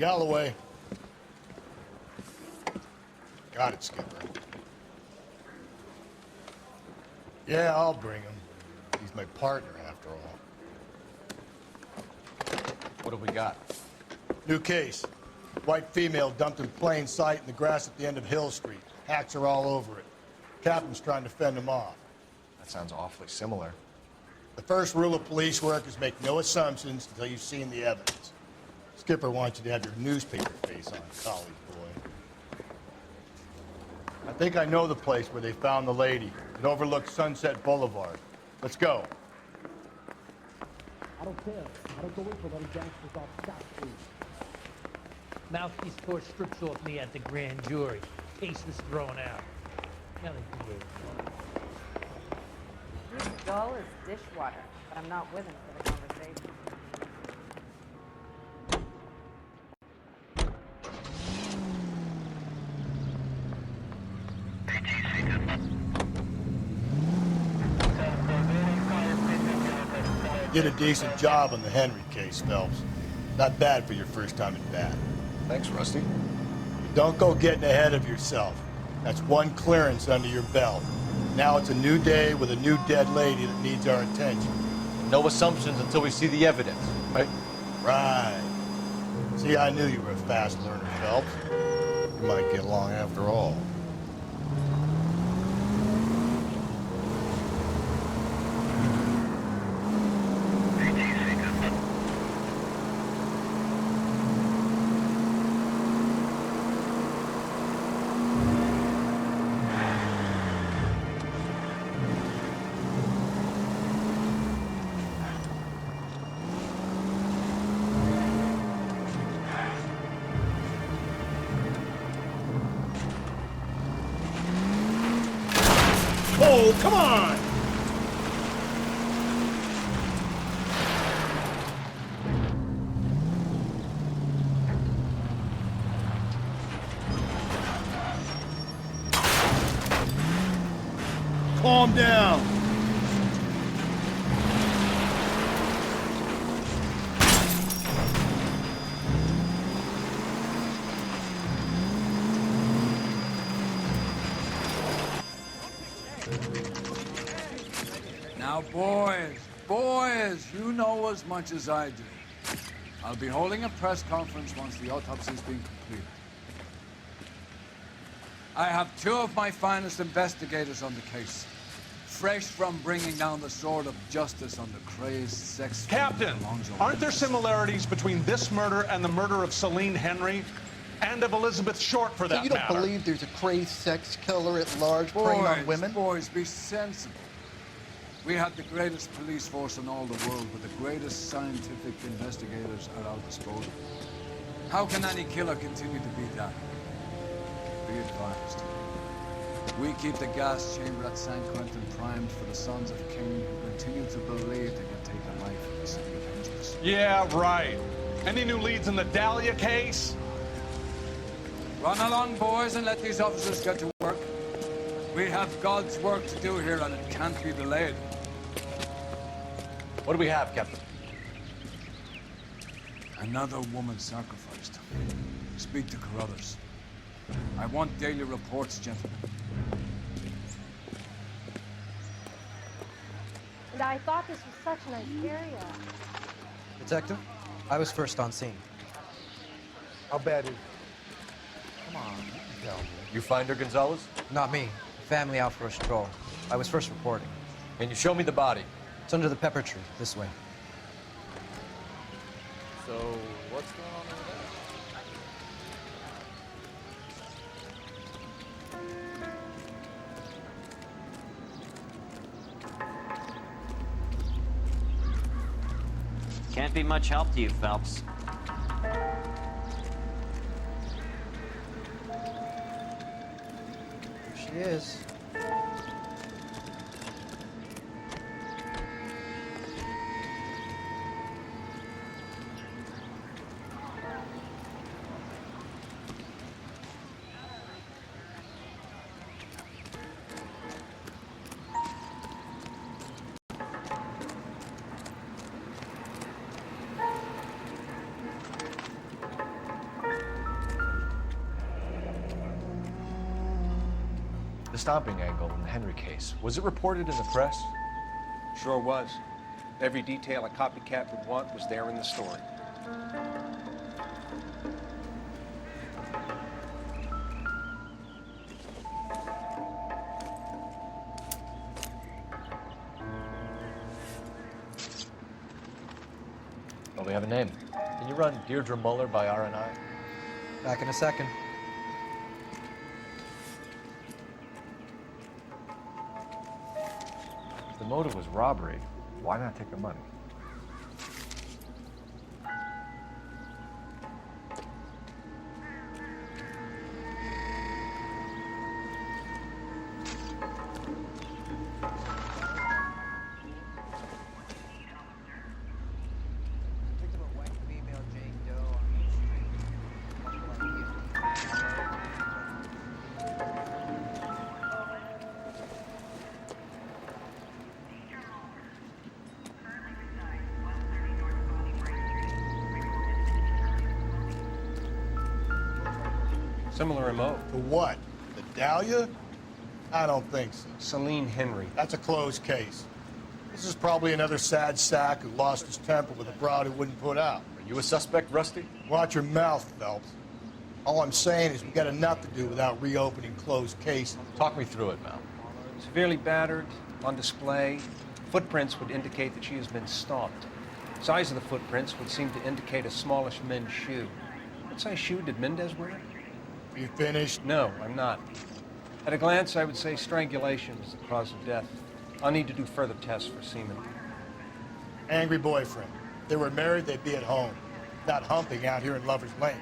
Galloway. Got it, Skipper. Yeah, I'll bring him. He's my partner, after all. What have we got? New case. White female dumped in plain sight in the grass at the end of Hill Street. Hacks are all over it. Captain's trying to fend him off. That sounds awfully similar. The first rule of police work is make no assumptions until you've seen the evidence. Skipper wants you to have your newspaper face on, college boy. I think I know the place where they found the lady. It overlooks Sunset Boulevard. Let's go. I don't care. I don't go in for letting gangsters off scot-free. Mouthpiece tore strips off me at the grand jury. Case was thrown out. Now they do it. He's dull as dishwater, but I'm not with him for the conversation. Did a decent job on the Henry case, Phelps. Not bad for your first time at bat. Thanks, Rusty. Don't go getting ahead of yourself. That's one clearance under your belt. Now it's a new day with a new dead lady that needs our attention. No assumptions until we see the evidence, right? Right. See, I knew you were a fast learner, Phelps. You might get along after all. Oh, come on! Calm down. Now, boys, you know as much as I do. I'll be holding a press conference once the autopsy's been completed. I have two of my finest investigators on the case, fresh from bringing down the sword of justice on the crazed sex... Captain, aren't there similarities between this murder and the murder of Celine Henry? And of Elizabeth Short, for that So you don't matter? believe there's a crazed sex killer at large preying on women? Boys, be sensible. We have the greatest police force in all the world, with the greatest scientific investigators at our disposal. How can any killer continue to be that? Be advised. We keep the gas chamber at San Quentin primed for the sons of Cain who continue to believe they can take a life in the city of angels. Yeah, right. Any new leads in the Dahlia case? Run along, boys, and let these officers get to work. We have God's work to do here, and it can't be delayed. What do we have, Captain? Another woman sacrificed. Speak to Carruthers. I want daily reports, gentlemen. And I thought this was such a nice area. Detective, I was first on scene. How bad is it? Come on, you can tell me. You find her, Gonzalez? Not me. Family out for a stroll. I was first reporting. Can you show me the body? It's under the pepper tree, this way. So, what's going on over there? Can't be much help to you, Phelps. Here she is. stomping angle in the Henry case. Was it reported in the press? Sure was. Every detail a copycat would want was there in the story. Well, we have a name. Can you run Deirdre Muller by RNI? Back in a second. If the motive was robbery, why not take the money? Similar MO. For what? The Dahlia? I don't think so. Celine Henry. That's a closed case. This is probably another sad sack who lost his temper with a broad who wouldn't put out. Are you a suspect, Rusty? Watch your mouth, Phelps. All I'm saying is we got enough to do without reopening closed cases. Talk me through it, Mal. Severely battered, on display. Footprints would indicate that she has been stalked. Size of the footprints would seem to indicate a smallish men's shoe. What size shoe did Mendez wear? You finished? No, I'm not. At a glance, I would say strangulation is the cause of death. I'll need to do further tests for semen. Angry boyfriend. If they were married, they'd be at home. Not humping out here in Lover's Lane.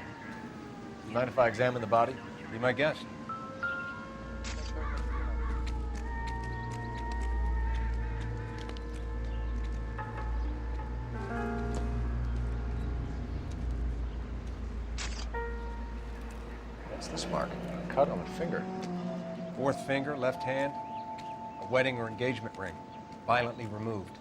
You mind if I examine the body? Be my guest. What's this mark? A cut on the finger. Fourth finger, left hand. A wedding or engagement ring. Violently removed.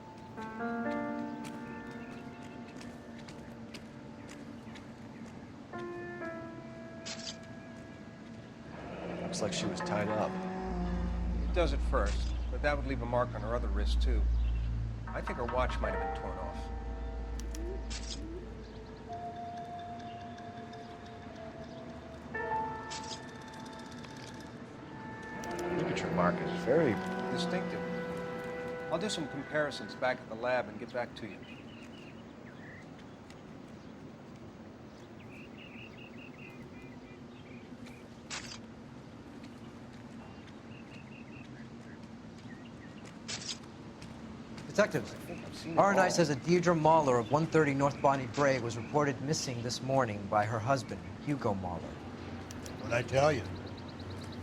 Looks like she was tied up. It does at first, but that would leave a mark on her other wrist, too. I think her watch might have been torn off. Signature mark is very Distinctive. I'll do some comparisons back at the lab and get back to you. Detectives, I've seen it all. RNI says a Deirdre Mahler of 130 North Bonnie Brae was reported missing this morning by her husband, Hugo Mahler. What'd I tell you?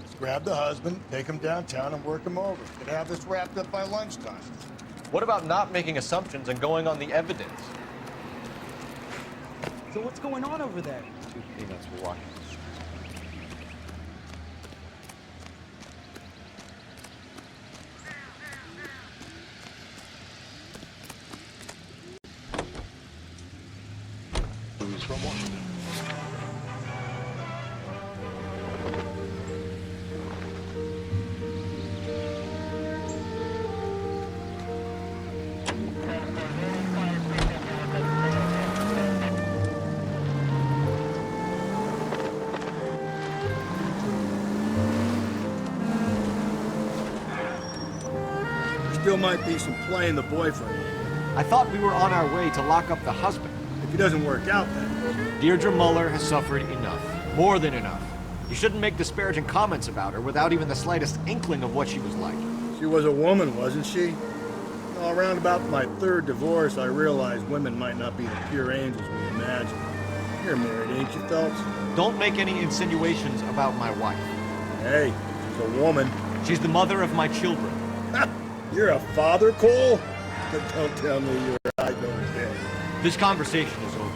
Just grab the husband, take him downtown, and work him over. Could have this wrapped up by lunchtime. What about not making assumptions and going on the evidence? So what's going on over there? Two peanuts were walking. Who's from Washington? Still might be some play in the boyfriend. I thought we were on our way to lock up the husband. If he doesn't work out, then. Deirdre Muller has suffered enough. More than enough. You shouldn't make disparaging comments about her without even the slightest inkling of what she was like. She was a woman, wasn't she? Well, around about my third divorce, I realized women might not be the pure angels we imagine. You're married, ain't you, Phelps? Don't make any insinuations about my wife. Hey, she's a woman. She's the mother of my children. You're a father, Cole? But don't tell me you're I don't care. This conversation is over.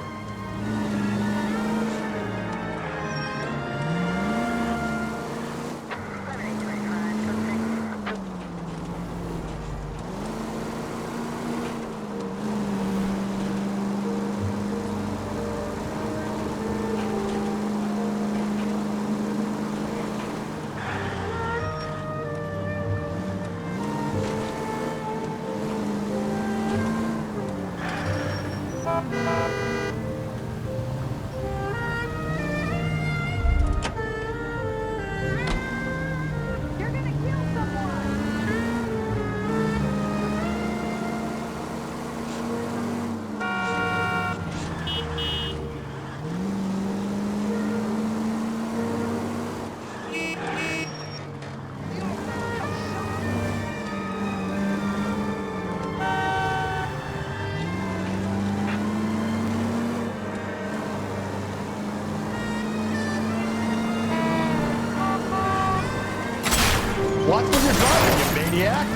Watch when you're driving, you maniac!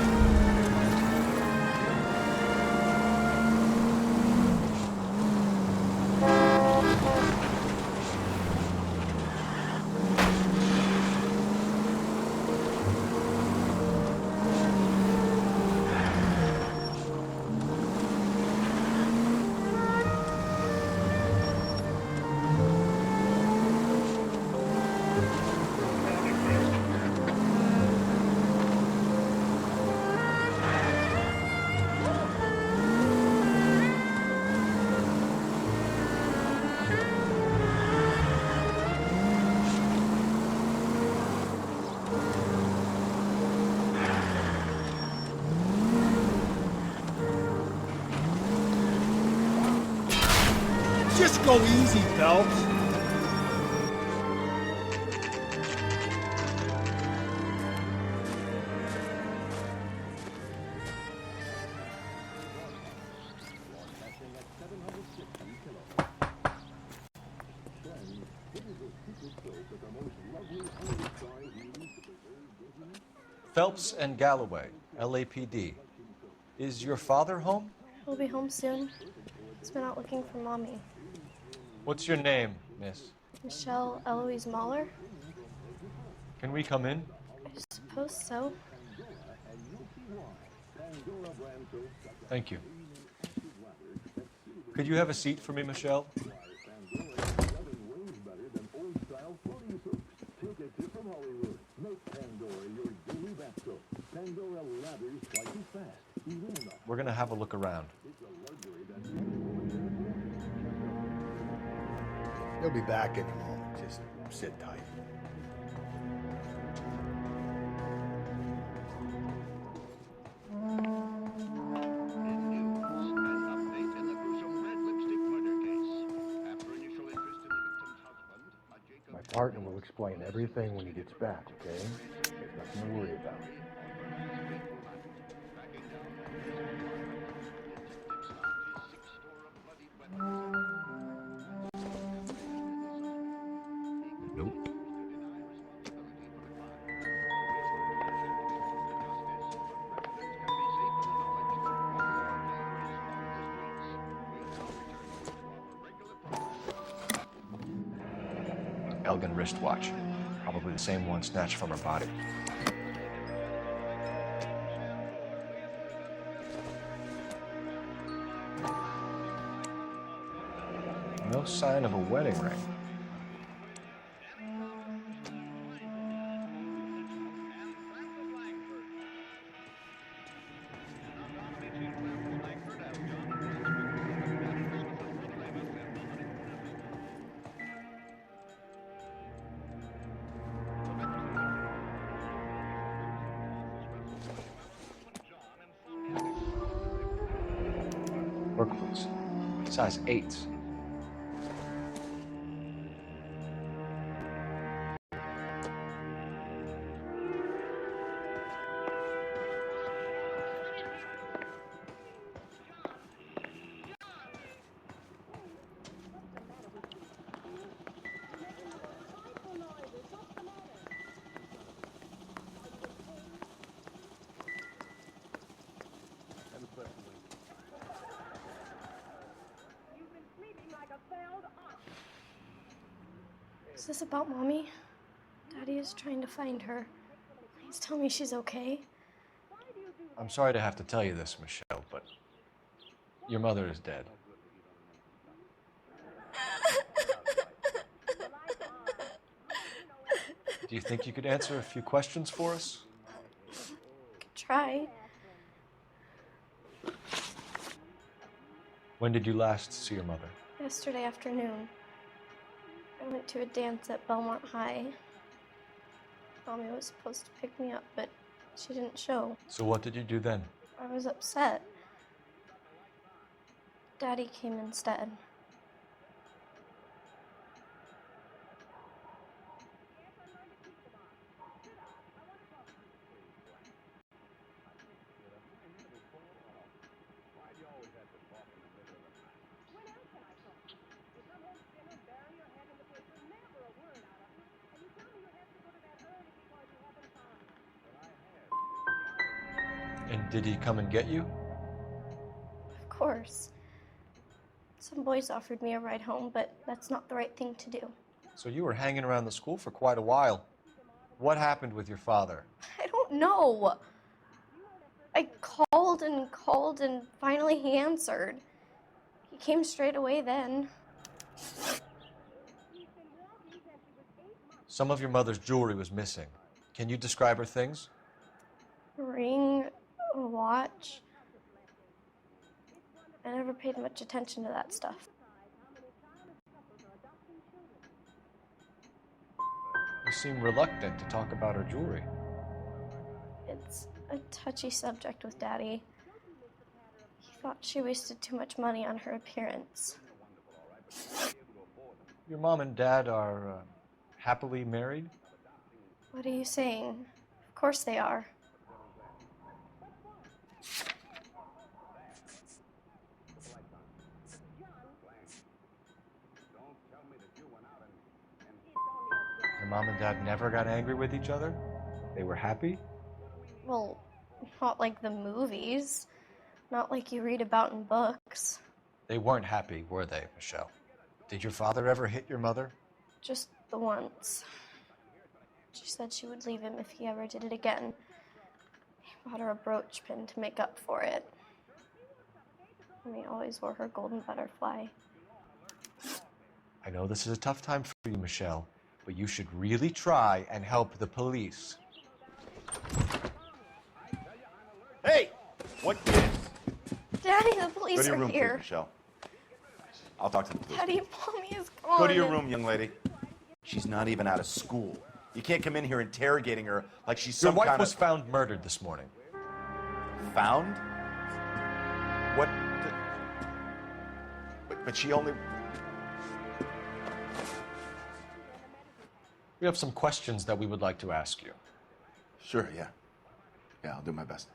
Just go easy, Phelps. Phelps and Galloway, LAPD. Is your father home? He'll be home soon. He's been out looking for Mommy. What's your name, miss? Michelle Eloise Mahler? Can we come in? I suppose so. Thank you. Could you have a seat for me, Michelle? We're gonna have a look around. He'll be back in a moment. Just sit tight. My partner will explain everything when he gets back, okay? There's nothing to worry about. Nope. Elgin wristwatch. Probably the same one snatched from her body. No sign of a wedding ring. Work boots. Size 8s. Is this about Mommy? Daddy is trying to find her. Please tell me she's okay. I'm sorry to have to tell you this, Michelle, but your mother is dead. Do you think you could answer a few questions for us? Could try. When did you last see your mother? Yesterday afternoon. I went to a dance at Belmont High. Mommy was supposed to pick me up, but she didn't show. So what did you do then? I was upset. Daddy came instead. And did he come and get you? Of course. Some boys offered me a ride home, but that's not the right thing to do. So you were hanging around the school for quite a while. What happened with your father? I don't know. I called and finally he answered. He came straight away then. Some of your mother's jewelry was missing. Can you describe her things? A ring, a watch. I never paid much attention to that stuff. You seem reluctant to talk about her jewelry. It's a touchy subject with Daddy. He thought she wasted too much money on her appearance. Your mom and dad are happily married? What are you saying? Of course they are. Your mom and dad never got angry with each other? They were happy? Well, not like the movies. Not like you read about in books. They weren't happy, were they, Michelle? Did your father ever hit your mother? Just the once. She said she would leave him if he ever did it again. He bought her a brooch pin to make up for it. And he always wore her golden butterfly. I know this is a tough time for you, Michelle, but you should really try and help the police. Hey! What gives? Daddy, the police Go to your are room, here. please, Michelle. I'll talk to the police. Daddy, Mommy is gone. Go to your room, young lady. She's not even out of school. You can't come in here interrogating her like she's Your some wife kind was of... found murdered this morning. Found? What? But she only... We have some questions that we would like to ask you. Sure, yeah. Yeah, I'll do my best.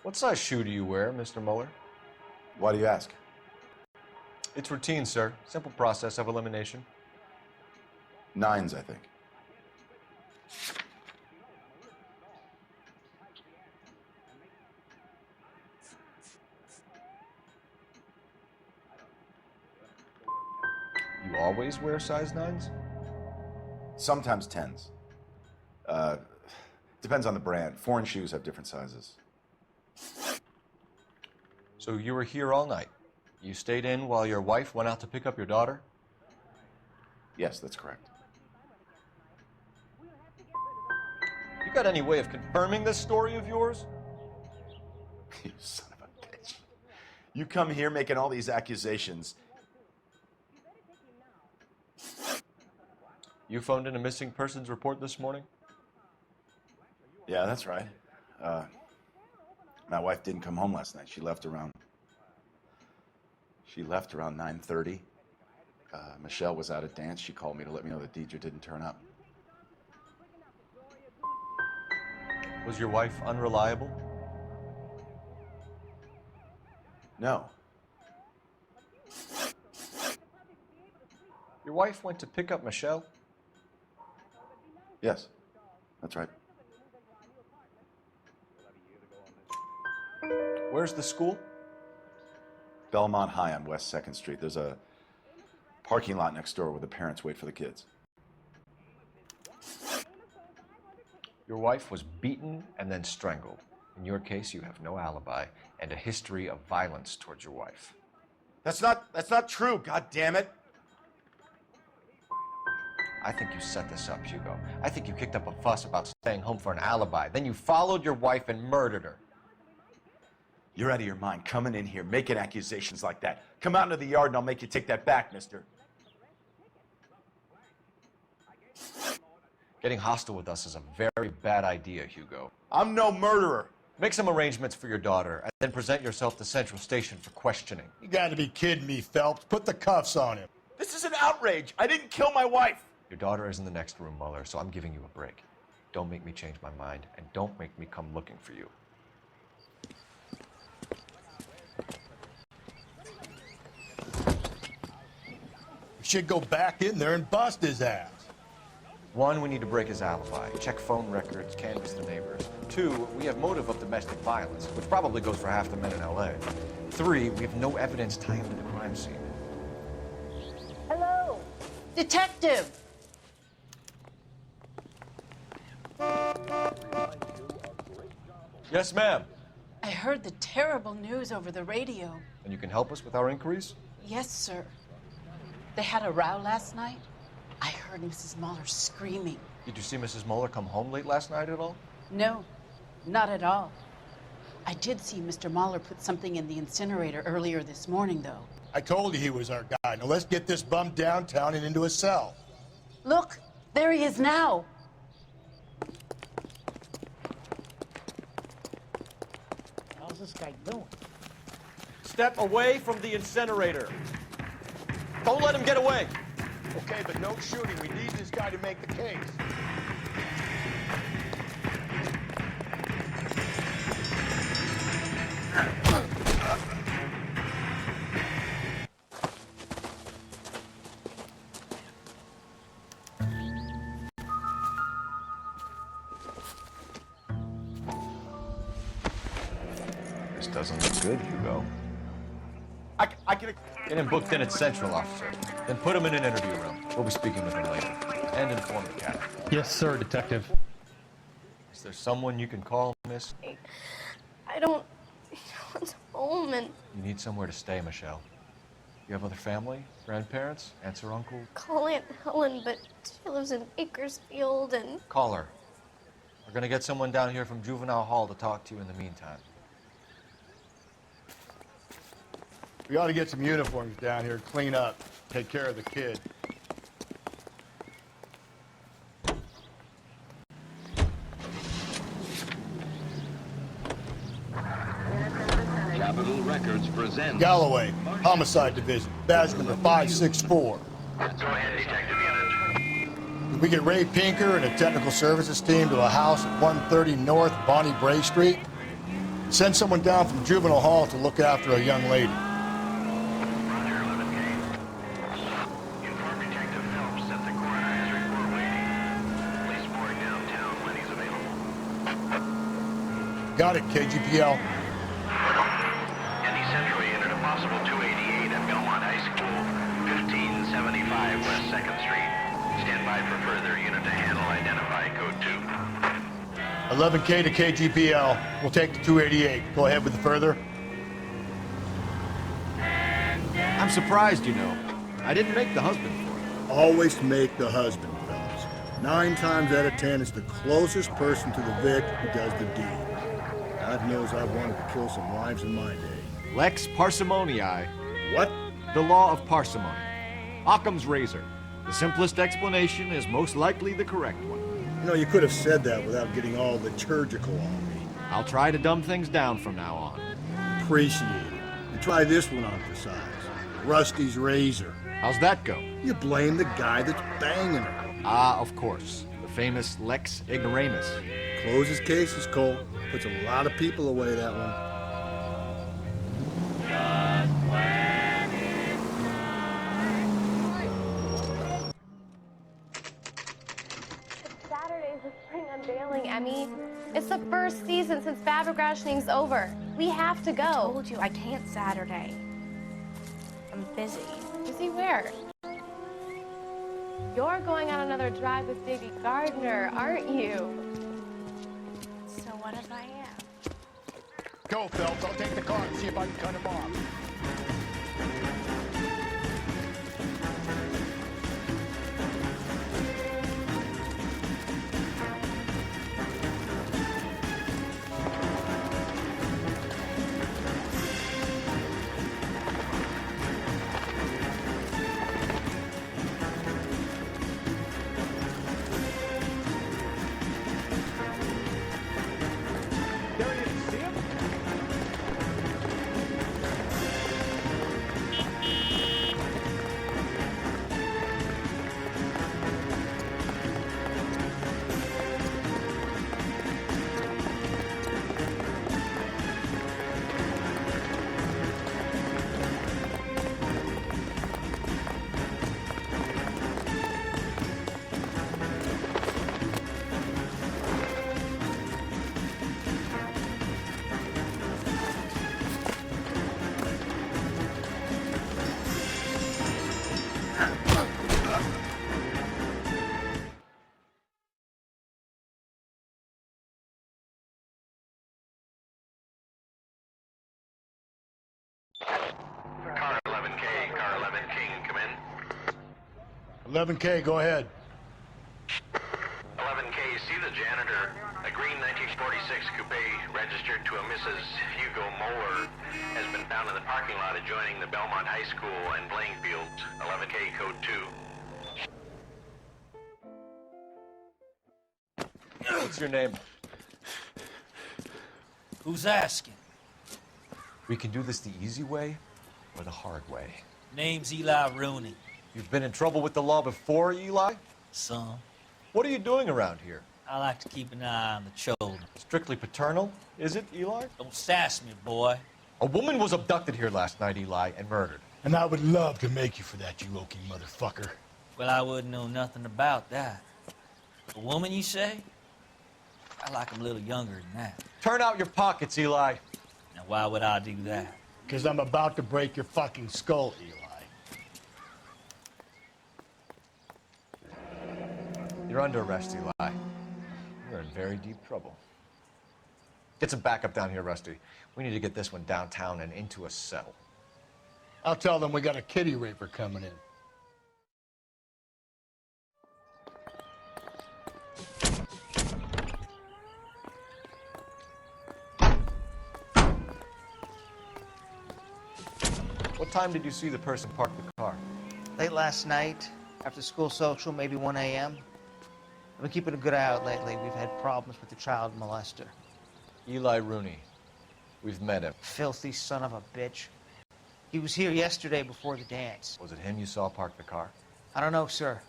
What size shoe do you wear, Mr. Mueller? Why do you ask? It's routine, sir. Simple process of elimination. 9s, I think. You always wear size 9s? Sometimes 10s. Depends on the brand. Foreign shoes have different sizes. So you were here all night. You stayed in while your wife went out to pick up your daughter? Yes, that's correct. You got any way of confirming this story of yours? You son of a bitch. You come here making all these accusations. You phoned in a missing persons report this morning? Yeah, that's right. My wife didn't come home last night. She left around 9:30. Michelle was out at dance. She called me to let me know that Deidre didn't turn up. Was your wife unreliable? No. Your wife went to pick up Michelle? Yes, that's right. Where's the school? Belmont High on West 2nd Street. There's a parking lot next door where the parents wait for the kids. Your wife was beaten and then strangled. In your case, you have no alibi and a history of violence towards your wife. That's not true, God damn it. I think you set this up, Hugo. I think you kicked up a fuss about staying home for an alibi. Then you followed your wife and murdered her. You're out of your mind coming in here, making accusations like that. Come out into the yard and I'll make you take that back, mister. Getting hostile with us is a very bad idea, Hugo. I'm no murderer. Make some arrangements for your daughter, and then present yourself to Central Station for questioning. You gotta be kidding me, Phelps. Put the cuffs on him. This is an outrage. I didn't kill my wife. Your daughter is in the next room, Mueller, so I'm giving you a break. Don't make me change my mind, and don't make me come looking for you. We should go back in there and bust his ass. 1, we need to break his alibi, check phone records, canvass the neighbors. 2, we have motive of domestic violence, which probably goes for half the men in L.A. 3, we have no evidence tying him to the crime scene. Hello, detective. Yes, ma'am. I heard the terrible news over the radio. And you can help us with our inquiries? Yes, sir. They had a row last night. I heard Mrs. Mueller screaming. Did you see Mrs. Mueller come home late last night at all? No, not at all. I did see Mr. Mueller put something in the incinerator earlier this morning, though. I told you he was our guy. Now let's get this bum downtown and into a cell. Look, there he is now. How's this guy doing? Step away from the incinerator. Don't let him get away. Okay, but no shooting. We need this guy to make the case. This doesn't look good, Hugo. I can... Get him booked in at Central, officer. Then put him in an interview room. We'll be speaking with him later. And inform the captain. Yes, sir, Detective. Is there someone you can call, miss? I don't want home, and You need somewhere to stay, Michelle. You have other family? Grandparents? Aunts or uncles? call Aunt Helen, but she lives in Bakersfield, and Call her. We're gonna get someone down here from Juvenile Hall to talk to you in the meantime. We ought to get some uniforms down here, clean up, take care of the kid. Capitol Records presents Galloway, Homicide Division, badge number 564. Go ahead, Detective Unit. We get Ray Pinker and a technical services team to a house at 130 North Bonnie Bray Street. Send someone down from Juvenile Hall to look after a young lady. Roger, 11K. Inform Detective Phelps that the coroner has report waiting. Police morgue downtown when he's available. Got it, KGPL. Any Central Unit, a possible 288 at Belmont High School, 1575 West 2nd Street. Stand by for further unit to handle. Identify code 2. 11K to KGPL. We'll take the 288. Go ahead with the further. I'm surprised, you know. I didn't make the husband for it. Always make the husband, fellas. 9 times out of 10, it's the closest person to the Vic who does the deed. God knows I've wanted to kill some wives in my day. Lex parsimoniae. What? The law of parsimony. Occam's razor. The simplest explanation is most likely the correct one. You know, you could have said that without getting all liturgical on me. I'll try to dumb things down from now on. Appreciate it. And try this one on for size. Rusty's razor. How's that go? You blame the guy that's banging her. Ah, of course. The famous Lex ignoramus. Closes cases, Cole. Puts a lot of people away, that one. Saturday's the spring unveiling, Emmy. It's the first season since fabric rationing's over. We have to go. I Told you I can't Saturday. I'm busy. Busy where? You're going on another drive with Davy Gardner, aren't you? So what if I am? Go, Phelps. I'll take the car and see if I can cut him off. 11K, go ahead. 11K, see the janitor. A green 1946 coupe registered to a Mrs. Hugo Moeller has been found in the parking lot adjoining the Belmont High School and playing fields. 11K, code 2. What's your name? Who's asking? We can do this the easy way or the hard way. Name's Eli Rooney. You've been in trouble with the law before, Eli? Some. What are you doing around here? I like to keep an eye on the children. Strictly paternal, is it, Eli? Don't sass me, boy. A woman was abducted here last night, Eli, and murdered. And I would love to make you for that, you oaky motherfucker. Well, I wouldn't know nothing about that. A woman, you say? I like 'em a little younger than that. Turn out your pockets, Eli. Now, why would I do that? Because I'm about to break your fucking skull, Eli. You're under arrest, Eli. You're in very deep trouble. Get some backup down here, Rusty. We need to get this one downtown and into a cell. I'll tell them we got a kitty raper coming in. What time did you see the person park the car? Late last night, after school social, maybe 1 a.m. I've been keeping a good eye out lately. We've had problems with the child molester. Eli Rooney. We've met him. Filthy son of a bitch. He was here yesterday before the dance. Was it him you saw park the car? I don't know, sir.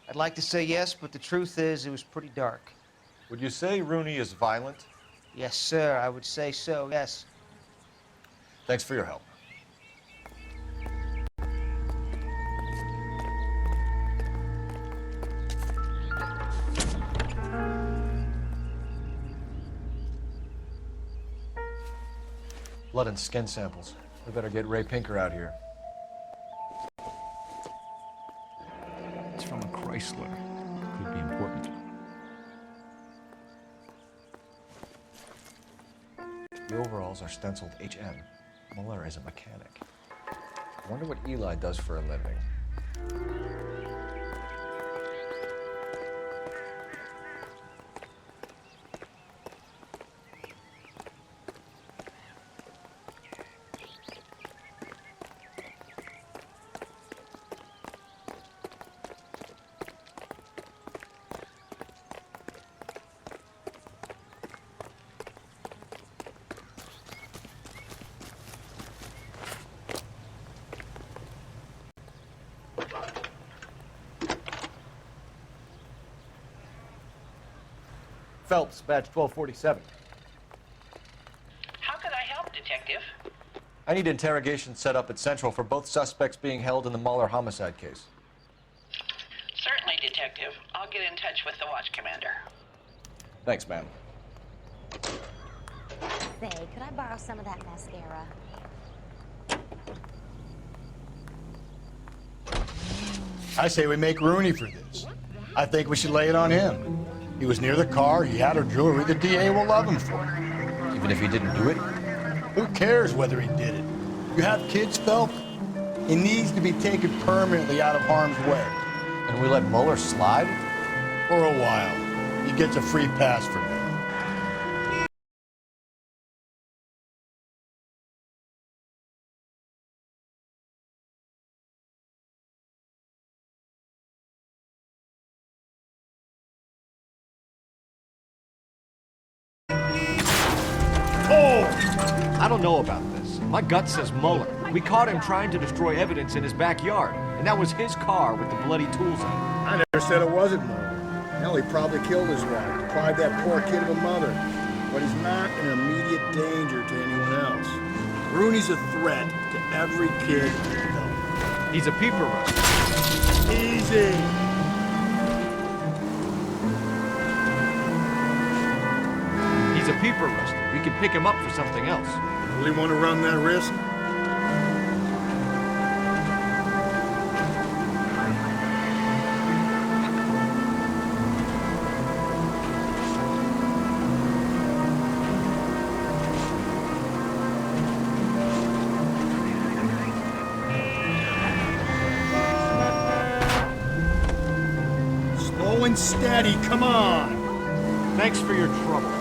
I'd like to say yes, but the truth is it was pretty dark. Would you say Rooney is violent? Yes, sir. I would say so, yes. Thanks for your help. Blood and skin samples. We better get Ray Pinker out here. It's from a Chrysler. Could be important. The overalls are stenciled HM. Muller is a mechanic. I wonder what Eli does for a living. Phelps, badge 1247. How could I help, Detective? I need interrogation set up at Central for both suspects being held in the Mahler homicide case. Certainly, Detective. I'll get in touch with the watch commander. Thanks, ma'am. Say, could I borrow some of that mascara? I say we make Rooney for this. I think we should lay it on him. He was near the car, he had her jewelry, the DA will love him for it. Even if he didn't do it? Who cares whether he did it? You have kids, Phelps? He needs to be taken permanently out of harm's way. And we let Muller slide? For a while. He gets a free pass for now. I don't know about this. My gut says Muller. We caught him trying to destroy evidence in his backyard, and that was his car with the bloody tools in it. I never said it wasn't Muller. Hell, he probably killed his wife, deprived that poor kid of a mother. But he's not an immediate danger to anyone else. Rooney's a threat to every kid in Belmont. He's a peeper Rusty. Easy. He's a peeper Rusty. We could pick him up for something else. Really want to run that risk? and steady, come on! Thanks for your trouble.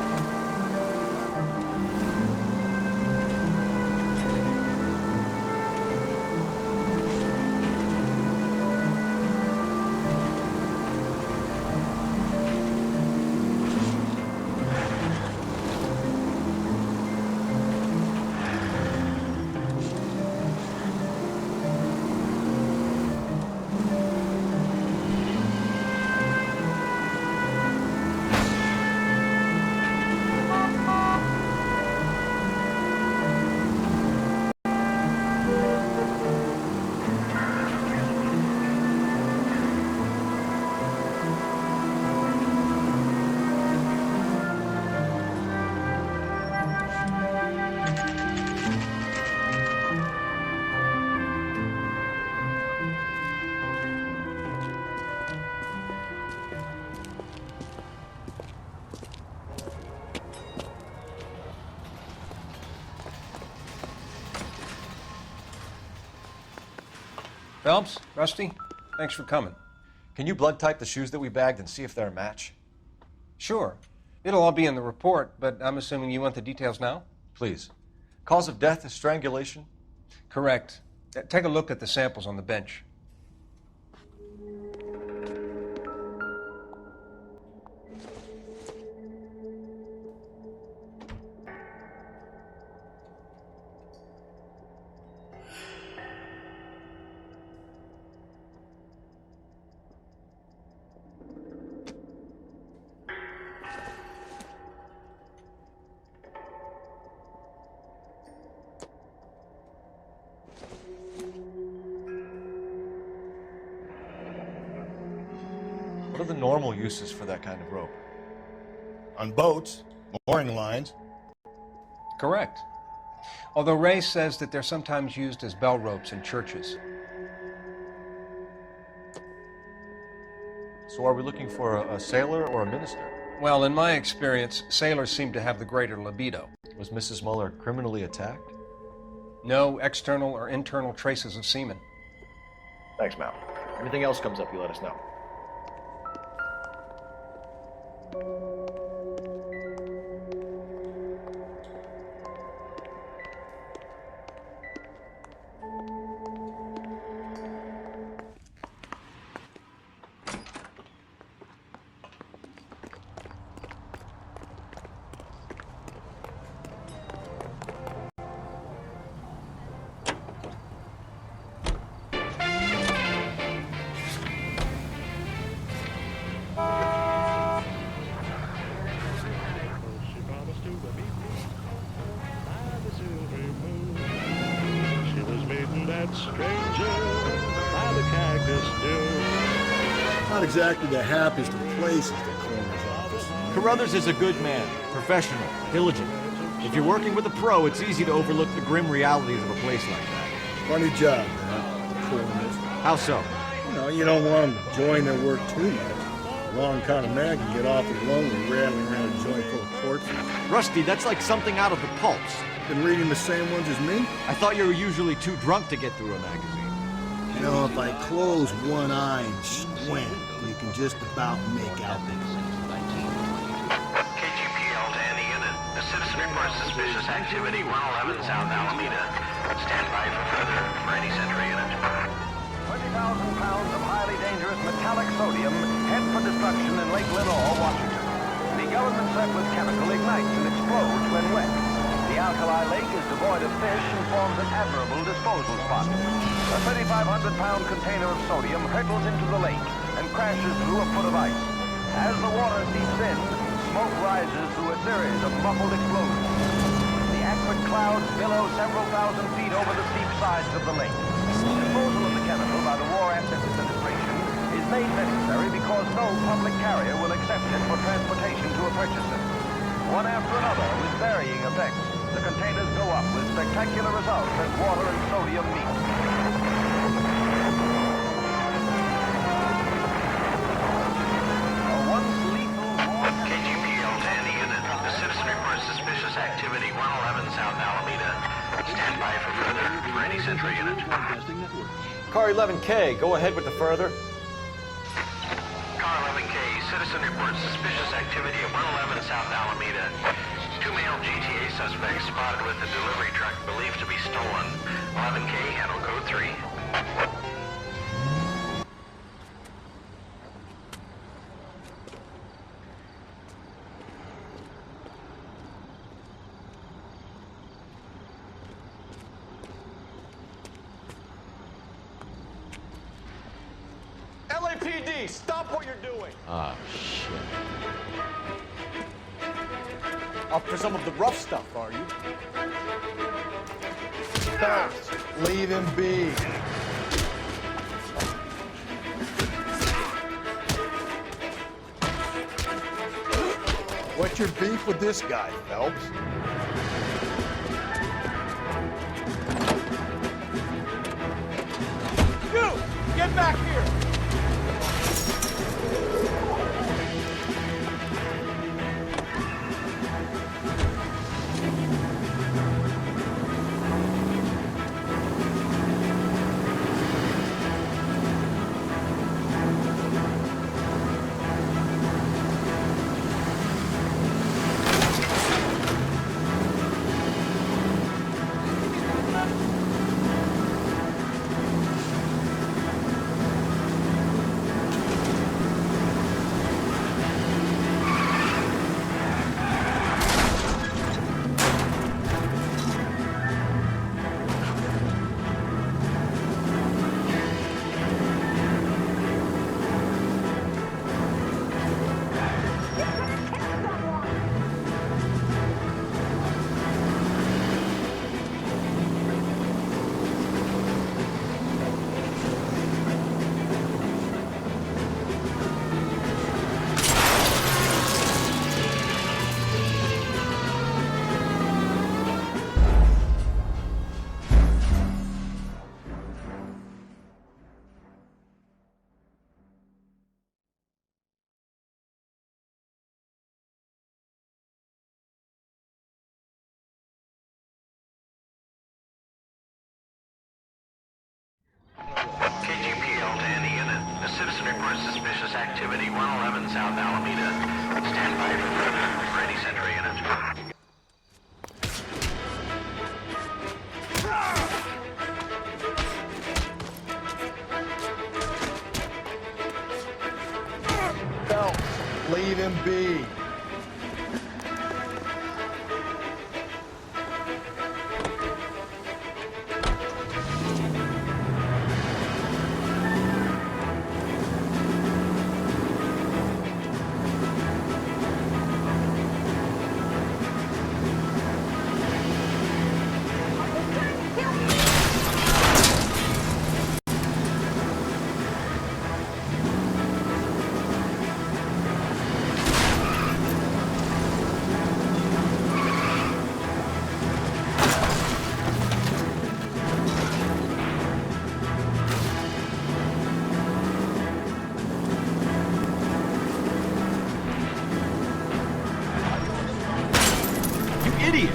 Phelps, Rusty, thanks for coming. Can you blood type the shoes that we bagged and see if they're a match? Sure. It'll all be in the report, but I'm assuming you want the details now? Please. Cause of death is strangulation? Correct. Take a look at the samples on the bench. What are the normal uses for that kind of rope? On boats, mooring lines. Correct. Although Ray says that they're sometimes used as bell ropes in churches. So are we looking for a sailor or a minister? Well, in my experience, sailors seem to have the greater libido. Was Mrs. Muller criminally attacked? No external or internal traces of semen. Thanks, Mal. Anything else comes up, you let us know. Not exactly the happiest of places, the coroner's office. Carruthers is a good man, professional, diligent. If you're working with a pro, it's easy to overlook the grim realities of a place like that. Funny job, man, the coroner's. How so? You don't want them to join their work too much. The wrong kind of man can get awfully lonely rattling around a joint full of corpses. Rusty, that's like something out of the pulps. Been reading the same ones as me? I thought you were usually too drunk to get through a magazine. If I close one eye and squint, you can just about make out the KGPL to any unit. A citizen reports suspicious activity 111 South Alameda. Stand by for further for any Century unit. 20,000 pounds of highly dangerous metallic sodium head for destruction in Lake Lenore, Washington. The government surplus chemical ignites and explodes when wet. The alkali lake is devoid of fish and forms an admirable disposal spot. A 3,500-pound container of sodium hurtles into the lake and crashes through a foot of ice. As the water seeps in, smoke rises through a series of muffled explosions. The acrid clouds billow several thousand feet over the steep sides of the lake. Disposal of the chemical by the War Asset Administration is made necessary because no public carrier will accept it for transportation to a purchaser. One after another, with varying effects, the containers go up with spectacular results as water and sodium meet. A once lethal war... KGPL to any unit. The citizen reports suspicious activity 111 South Alameda. Stand by for further for any Century unit. Car 11K, go ahead with the further. Car Star 11K, citizen reports suspicious activity at 111 South Alameda. 2 male GTA suspects spotted with a delivery truck believed to be stolen. 11K, handle code 3. LAPD, stop what you're doing. Ah, shit. Up for some of the rough stuff, are you? Phelps, leave him be. What's your beef with this guy, Phelps? You! Get back here! KGPL to any unit. A citizen reports suspicious activity 111 South Alameda. Stand by for further. Ready, Sentry unit. Phelps, leave him be. Idiot!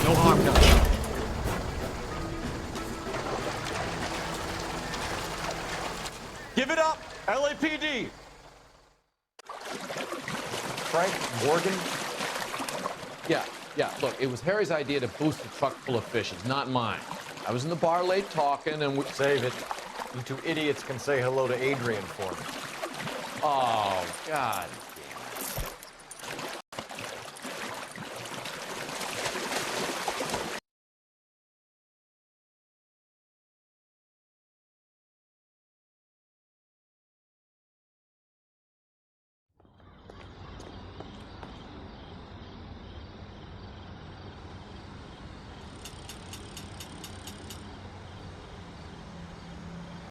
No harm done. Give it up, LAPD! Frank Morgan? Yeah, look, it was Harry's idea to boost the truck full of fishes, not mine. I was in the bar late talking and we... Save it. You two idiots can say hello to Adrian for me. Oh, God.